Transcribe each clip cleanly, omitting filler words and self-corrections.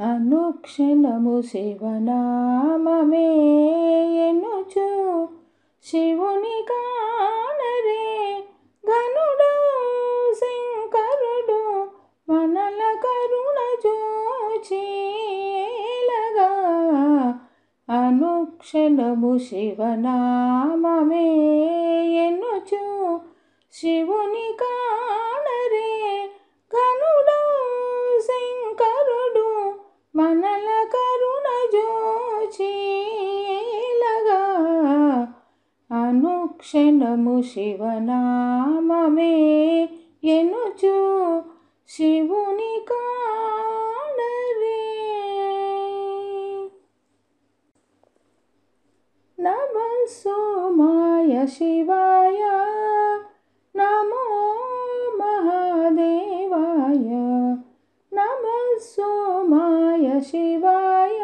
అనుక్షణము శివనామమే ఎనుచు శివుని కానరే గనుడు శంకరుడు మనల కరుణ జోచి ఏలగా అనుక్షణము శివనామమే ఎనుచు శివుని కానరే గనుడు శంకరుడు మనల కరుణ జోచి ఏలగా అనుక్షణము శివనామమే ఎనుచు శివుని కానరే. నమః సోమాయ శివాయ నమో మహాదేవాయ నమః సోమాయ శివాయ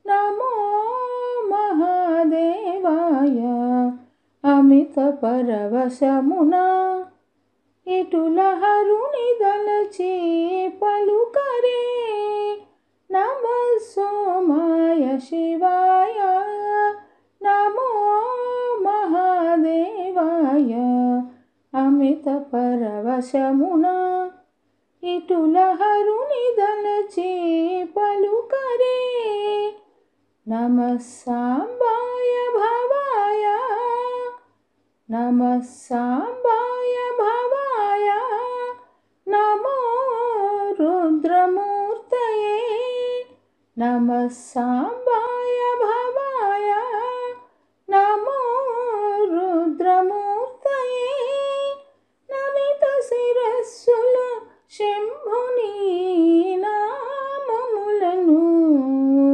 నమో మహాదేవాయ అమిత పరవశమున ఇటుల హరుని దలచి పలుకరే నమః సోమాయ శివాయ నమో మహాదేవాయ అమిత పరవశమున ఇటుల హరుని దలచి పలుకరే నమః సాంబాయ భవాయ నమః సాంబాయ భవాయ నమో రుద్రమూర్తయే నమః సాంబాయ భవాయ నమో రుద్రమూర్తయే నమిత శిరస్సుల శంభుని నామములను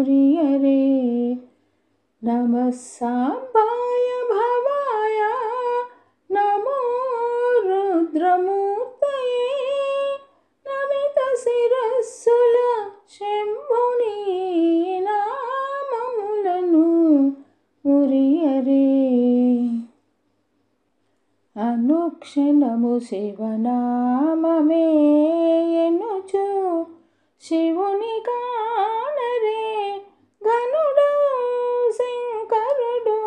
రియరే నమః సాంబాయ భవాయ నమో రుద్రమూర్తయే నమిత శిరస్సుల శంభుని నామములను ఉరియరే అనుక్షణము శివనామమే ఎనుచు శివుని కానరే గనుడు శంకరుడు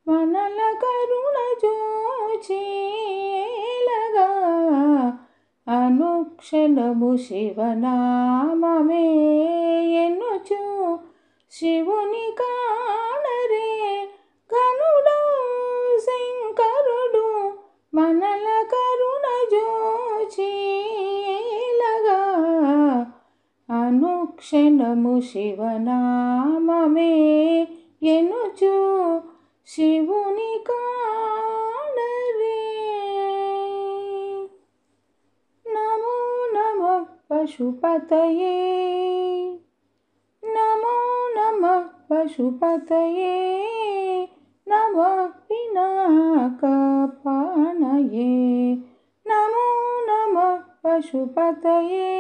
మనల కరుణ జోచి ఏలగా అనుక్షణము శివనామమే ఎనుచు శివుని కానరే గనుడు శంకరుడు మనల కరుణ జోచి ఏలగా అనుక్షణము శివనామమే ఎనుచు శివుని కానరే. నమో నమః పశుపతయే నమో నమః పశుపతయే నమః పినాకపానయే నమో నమః పశుపతయే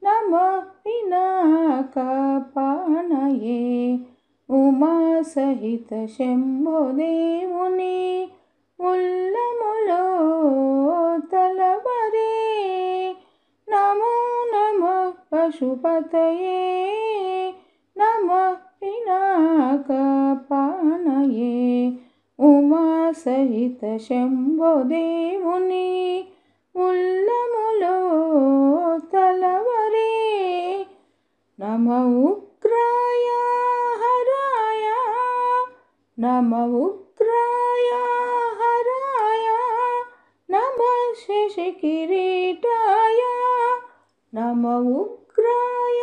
నమః పినాకపానయే ఉమా సహిత శంభో దేవుని ఉల్లములో తలవరే నమో నమః పశుపతయే నమః పినాకపానయే ఉమా సహిత శంభో దేవుని ఉల్లములో తలవరే నమః ఉగ్రాయ హరాయ నమః ఉగ్రాయ హరాయ నమః శశికిరీటాయ నమః ఉగ్రాయ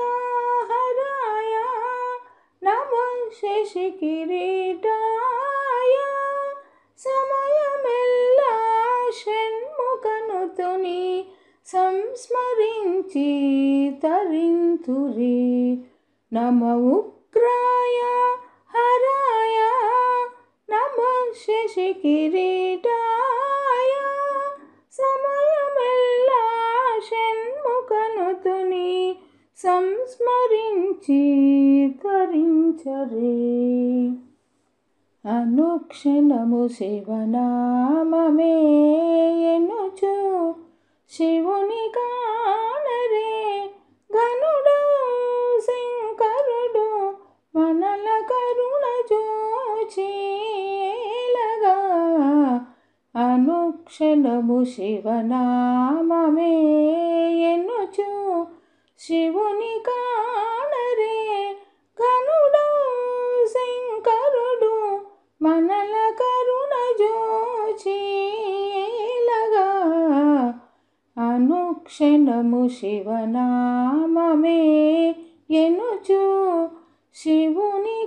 హరాయ నమః శశికిరీటాయ సమయమెల్లా షణ్ముఖనుతుని సంస్మరించి తరింతురి నమః ఉగ్రాయ హరాయ నమః శశికిరీటాయ సమయమెల్లా షణ్ముఖనుతుని సంస్మరించి తరించరే అనుక్షణము శివనామమే ఎనుచు శివుని కానరే గనుడు అనుక్షణము శివనామమే ఎన్నుచు శివుని కానరే కనుడు శంకరుడు మనల కరుణ జోచిలగా అనుక్షణము శివనామమే ఎన్నుచు శివుని